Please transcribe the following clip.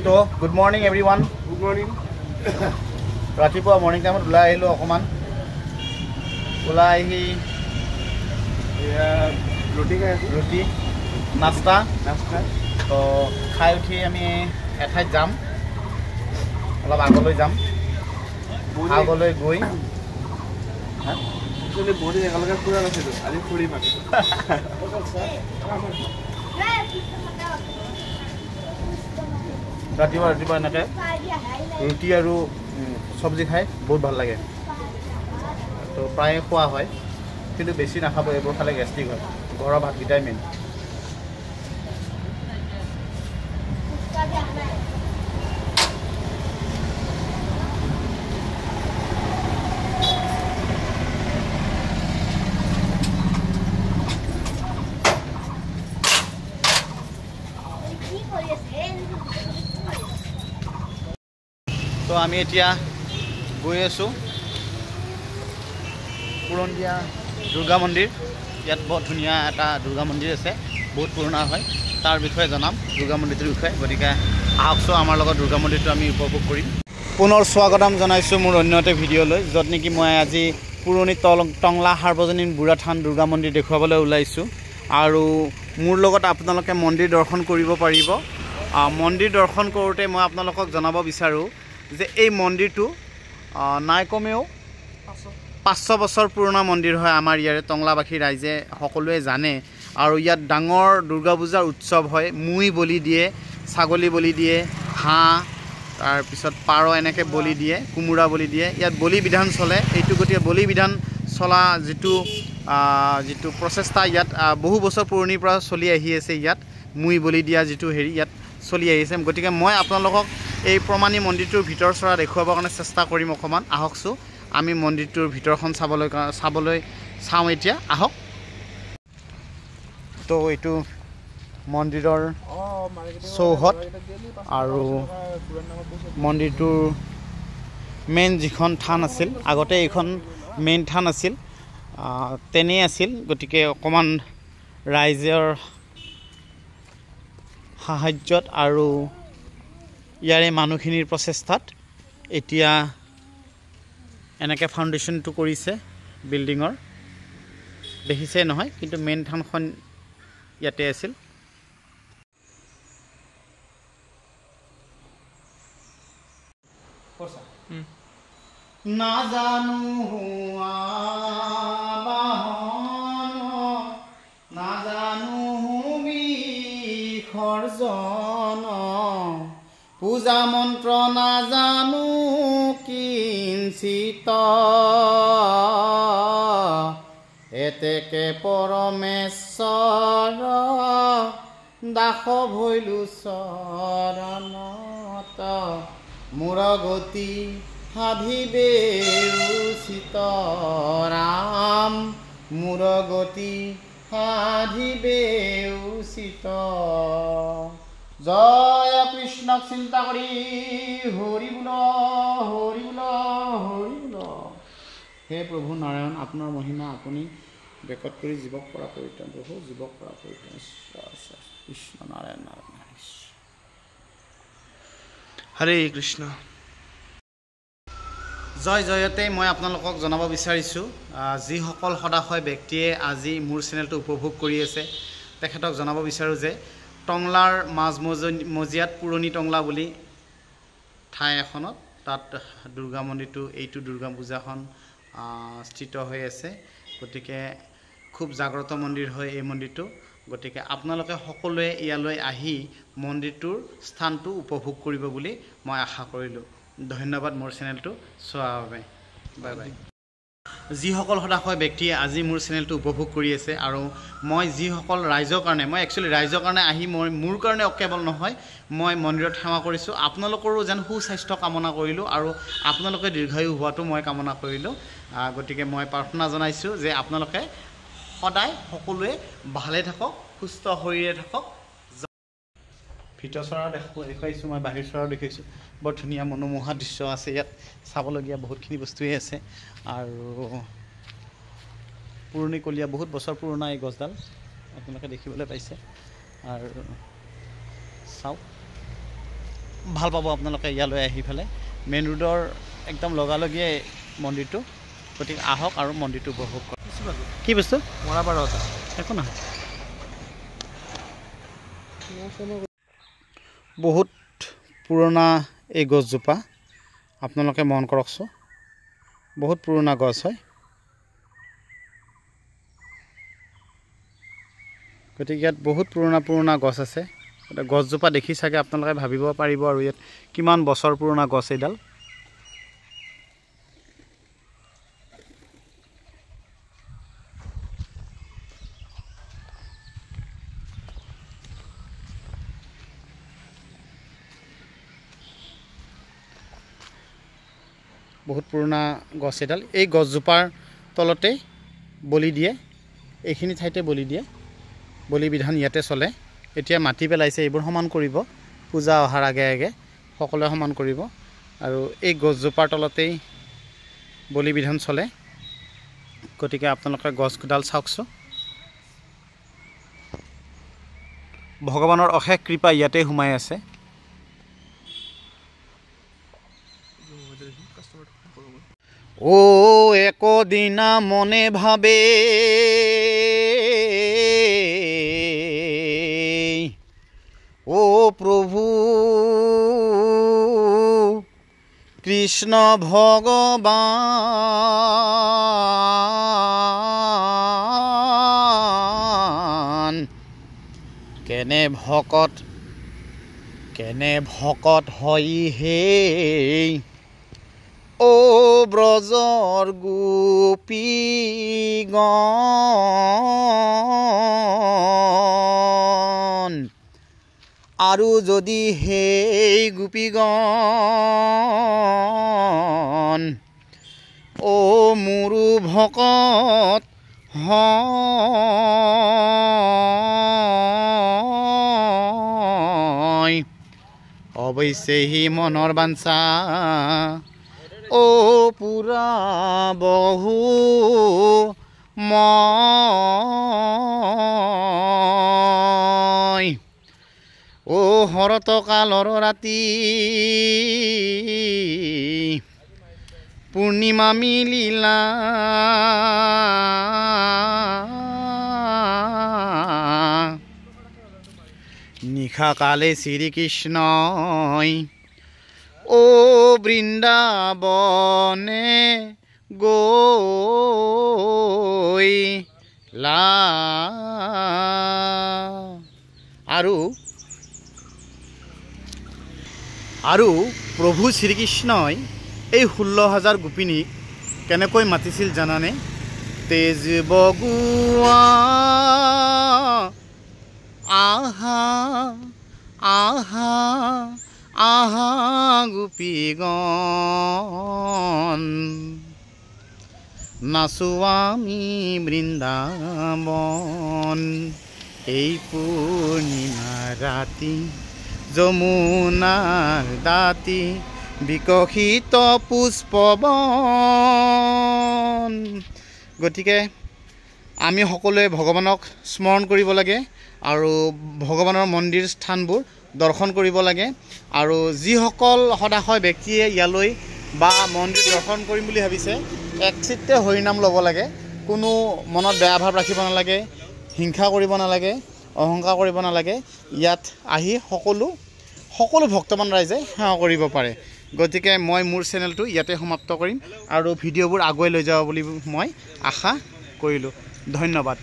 So, good morning everyone. Good morning. Ratipuwa morning time ulai ahilu okoman. Ulai ahi roti nasta. So, khai uthi ami ethai jam. Olop agoloi jam. Agoloi goi. Actually body ekalaga pura nasilu. Aji puri mat. ৰাতিপুৱা এনেকৈ ৰুটি আৰু চব্জি খাই বহুত ভাল লাগে তো প্ৰায়ে খোৱা হয় কিন্তু বেছি নাখাব এইবোৰ খালে গেষ্ট্ৰিক হয় ঘৰৰ ভাতকেইটাই মেইন তো আমি এতিয়া গৈ আছোঁ পুৰণীয়া দুৰ্গা মন্দিৰ ইয়াত বহুত ধুনীয়া এটা দুৰ্গা মন্দিৰ আছে বহুত পুৰণা হয় তাৰ বিষয়ে জনাম দুৰ্গা মন্দিৰটোৰ বিষয়ে গতিকে আহকচোন আমাৰ লগত দুৰ্গা মন্দিৰটো আমি উপভোগ কৰিম পুনৰ স্বাগতম জনাইছোঁ মোৰ অন্য এটা ভিডিঅ'লৈ য'ত নেকি মই আজি পুৰণি টংলা সাৰ্বজনীন বুঢ়াথান দুৰ্গা মন্দিৰ দেখুৱাবলৈ ওলাইছোঁ আৰু মোৰ লগত আপোনালোকে মন্দিৰ দৰ্শন কৰিব পাৰিব মন্দিৰ দৰ্শন কৰোঁতে মই আপোনালোকক জনাব বিচাৰোঁ যে এই মন্দিৰটো নাই কমেও 500 বছৰ পুৰণা মন্দিৰ হয় আমাৰ ইয়াৰে টংলাবাসী ৰাইজে সকলোৱে জানে আৰু ইয়াত ডাঙৰ দুৰ্গা পূজাৰ উৎসৱ হয় মুই বলি দিয়ে ছাগলী বলি দিয়ে হাঁহ তাৰ পিছত পাৰ এনেকৈ বলি দিয়ে কুমুৰা বলি দিয়ে ইয়াত বলি বিধান চলে এইটো গতিকে বলি বিধান চলা যিটো প্ৰচেষ্টা ইয়াত বহু বছৰ পুৰণিৰ পৰা চলি আহি আছে ইয়াত মুই বলি দিয়া যিটো হেৰি ইয়াত চলি আহিছে গতিকে মই আপোনালোকক এই প্ৰমাণী মন্দিৰটোৰ ভিতৰ চৰা দেখুৱাবৰ কাৰণে চেষ্টা কৰিম অকমান আহকচোন আমি মন্দিৰটোৰ ভিতৰখন চাবলৈ চাওঁ এতিয়া আহক তো এইটো মন্দিৰৰ চৌহদ আৰু মন্দিৰটোৰ মেইন যিখন থান আছিল আগতে এইখন মেইন থান আছিল তেনেই আছিল গতিকে অকমান ৰাইজৰ সাহায্যত আৰু ইয়াৰে মানুহখিনিৰ প্ৰচেষ্টাত এতিয়া এনেকৈ ফাউণ্ডেশ্যনটো কৰিছে বিল্ডিঙৰ দেখিছে নহয় কিন্তু মেইন থানখন ইয়াতে আছিল নাজানো খৰ্জন পূজা মন্ত্ৰ নাজানো কিঞ্চিত এতেকে পৰমেশ্বৰ দাস ভৈলু চৰণত মোৰ গতি সাধিবে উচিত ৰাম মোৰ গতি সাধিবে উচিত জয় কৃষ্ণক চিন্তা কৰি হৰি বোল হৰি বোল হৰি বোল হে প্ৰভু নাৰায়ণ আপোনাৰ মহিমা আপুনি বেকত কৰি জীৱক পৰা পৰিত্ৰাণ প্ৰভু জীৱক পৰা পৰিত্ৰাণ কৃষ্ণ নাৰায়ণ নাৰায়ণ হৰে কৃষ্ণ জয় জয়তে মই আপোনালোকক জনাব বিচাৰিছোঁ যিসকল সদাশয় ব্যক্তিয়ে আজি মোৰ চেনেলটো উপভোগ কৰি আছে তেখেতক জনাব বিচাৰোঁ যে টংলাৰ মজিয়াত পুৰণি টংলা বুলি ঠাই এখনত তাত দুৰ্গা মন্দিৰটো এইটো দুৰ্গা পূজাখন স্থিত হৈ আছে গতিকে খুব জাগ্ৰত মন্দিৰ হয় এই মন্দিৰটো গতিকে আপোনালোকে সকলোৱে ইয়ালৈ আহি মন্দিৰটোৰ স্থানটো উপভোগ কৰিব বুলি মই আশা কৰিলোঁ ধন্যবাদ মোৰ চেনেলটো চোৱাৰ বাবে বাই বাই যিসকল সদাশয় ব্যক্তিয়ে আজি মোৰ চেনেলটো উপভোগ কৰি আছে আৰু মই যিসকল ৰাইজৰ কাৰণে মই একচুৱেলি ৰাইজৰ কাৰণে আহি মোৰ কাৰণে কেৱল নহয় মই মন্দিৰত সেৱা কৰিছোঁ আপোনালোকৰো যেন সুস্বাস্থ্য কামনা কৰিলোঁ আৰু আপোনালোকে দীৰ্ঘায়ু হোৱাটো মই কামনা কৰিলোঁ গতিকে মই প্ৰাৰ্থনা জনাইছোঁ যে আপোনালোকে সদায় সকলোৱে ভালে থাকক সুস্থ শৰীৰে থাকক ভিতৰ চৰা দেখুৱাইছোঁ মই বাহিৰ চৰাও দেখাইছোঁ বৰ ধুনীয়া মনোমোহা দৃশ্য আছে ইয়াত চাবলগীয়া বহুতখিনি বস্তুৱেই আছে আৰু পুৰণিকলীয়া বহুত বছৰ পুৰণা এই গছডাল আপোনালোকে দেখিবলৈ পাইছে আৰু চাওক ভাল পাব আপোনালোকে ইয়ালৈ আহি পেলাই মেইন ৰোডৰ একদম লগালগিয়ে মন্দিৰটো গতিকে আহক আৰু মন্দিৰটো উপভোগ কৰক কি বস্তু মৰাপাৰ একো নহয় বহুত পুৰণা এই গছজোপা আপোনালোকে মন কৰকচোন বহুত পুৰণা গছ হয় গতিকে ইয়াত বহুত পুৰণা গছ আছে গছজোপা দেখি চাগে আপোনালোকে ভাবিব পাৰিব আৰু ইয়াত কিমান বছৰ পুৰণা গছ এইডাল বহুত পুৰণা গছ এডাল এই গছজোপাৰ তলতে বলি দিয়ে এইখিনি ঠাইতে বলি দিয়ে বলি বিধান ইয়াতে চলে এতিয়া মাটি পেলাইছে এইবোৰ সমান কৰিব পূজা অহাৰ আগে আগে সকলোৱে সমান কৰিব আৰু এই গছজোপাৰ তলতেই বলি বিধান চলে গতিকে আপোনালোকে গছডাল চাওকচোন ভগৱানৰ অশেষ কৃপা ইয়াতে সোমাই আছে ও একদিনা মনে ভাবে ও প্রভু কৃষ্ণ ভগবান কেনে ভকত হই হে ও ব্ৰজৰ গোপীগণ আৰু যদি হেই গোপীগণ ও মোৰো ভকত হয় অৱশ্যে হি মনৰ বাঞ্ছা ও পুৰা বহু মই ও হৰত কালৰ ৰাতি পূৰ্ণিমা মিলিলা নিশা কালে শ্ৰীকৃষ্ণই ও বৃন্দাবনে গৈলা আৰু প্ৰভু শ্ৰীকৃষ্ণই এই 16,000 গোপিনীক কেনেকৈ মাতিছিল জানানে তেজ বগুৱা আহা আহা আহা গোপীগণ নাচো আমি বৃন্দাবন এই পূৰ্ণিমা ৰাতি যমুনাৰ দাঁতি বিকশিত পুষ্পবন গতিকে আমি সকলোৱে ভগৱানক স্মৰণ কৰিব লাগে আৰু ভগৱানৰ মন্দিৰ স্থানবোৰ দৰ্শন কৰিব লাগে আৰু যিসকল সদাশয় ব্যক্তিয়ে ইয়ালৈ বা মন্দিৰ দৰ্শন কৰিম বুলি ভাবিছে একচিত্তে হৰিনাম ল'ব লাগে কোনো মনত বেয়া ভাৱ ৰাখিব নালাগে হিংসা কৰিব নালাগে অহংকাৰ কৰিব নালাগে ইয়াত আহি সকলো ভক্তমান ৰাইজে সেৱা কৰিব পাৰে গতিকে মই মোৰ চেনেলটো ইয়াতে সমাপ্ত কৰিম আৰু ভিডিঅ'বোৰ আগুৱাই লৈ যাব বুলি মই আশা কৰিলোঁ ধন্যবাদ